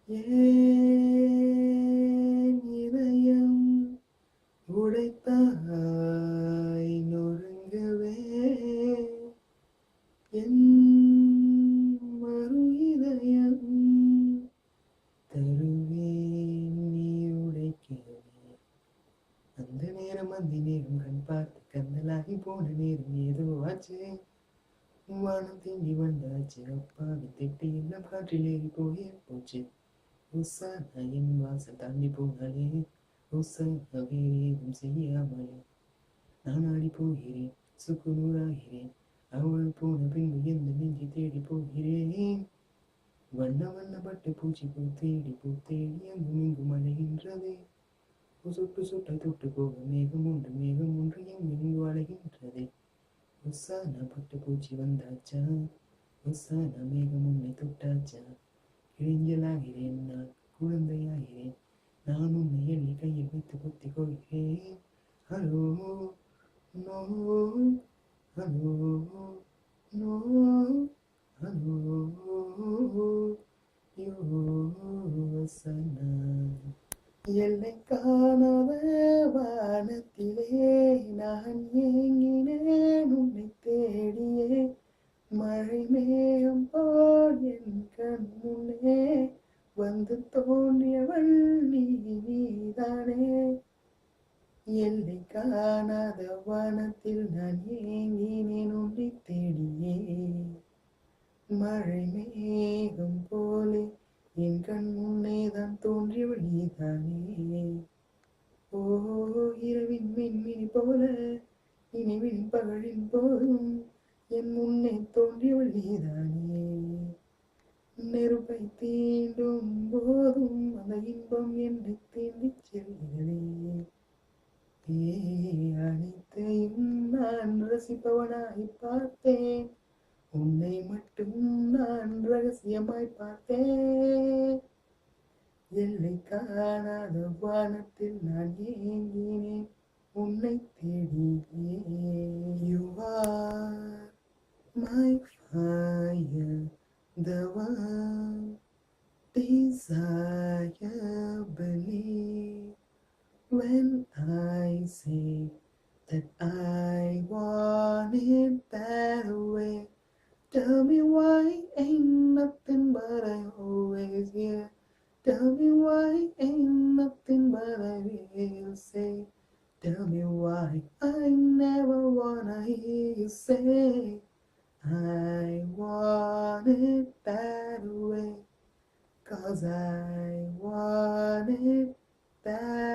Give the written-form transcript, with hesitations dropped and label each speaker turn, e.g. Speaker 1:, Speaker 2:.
Speaker 1: ஏன் இதயம் உடைத்தாய் நொறுங்கவே என் மறு இதயம் தருவேன் நீ உடைக்கவே அந்த நேரம் கண் பார்த்து கந்தலாகி போன நேரம் ஏதோ ஆச்சு வானம் தீண்டி வந்தாச்சு அப்பாவி திட்டி எல்லாம் காற்றில் ஏறி போயே போச்சு உஷா நான் என் வாசல் தாண்டி போனாலே உஷா வேறு ஏதும் செய்யாமலே நான் ஆடி போகிறேன் சுக்கு நூறாகிறேன் அவள் போன பின்பு எந்த நெஞ்சை தேடி போகிறேன் வண்ண வண்ணப்பட்டு பூச்சி பூத்தேடி அங்கும் இங்கும் அலைகின்றதே சுட்டு சுட்டாய் தொட்டு போக மேகம் ஒன்று எங்கெங்கு அலைகின்றதே உசானா பட்டு பூச்சி வந்தாச்சா உசானா மேகம் உன்னை தொட்டாச்சா இளைஞலாகிறேன் நான் குழந்தையாகிறேன் நான் உன்னை எண்ணி கையில் வைத்து பொத்திக் கொள்கிறேன் hello no hello no hello யோசனா எல்லை காணாத வானத்திலே நான் ஏங்கினேன் உன்னை தேடியே மழை மேகம் போல் என் கண் முன்னே வந்து தோன்றியவள் நீதானே எல்லை காணாத வானத்தில் நான் ஏங்கினேன் உன்னை தேடியே மழை மேகம் போலே என் கண் முன்னே தான் தோன்றியவள் நீதானே ஓ இரவின் மின்மினி போல நினைவின் பகலின் போதும் என் முன்னே தோன்றியவள் நீதானே நெருப்பை தீண்டும் போதும் அந்த இன்பம் என்னை தீண்டிச் செல்கிறதே அனைத்தையும் நான் ரசிப்பவனாய் பார்த்தேன் உன்னை மட்டும் நான் ரகசியமாய் பார்த்தேன் எல்லை காணாத வானத்தில் நான் ஏங்கினேன் உன்னை தேடியே You are my fire, the one desire believe when I say that I want it that way. Tell me why ain't nothing but I always hear. Tell me why ain't nothing but I will say. Tell me why I never wanna hear you say I want it that way. 'Cause I want it that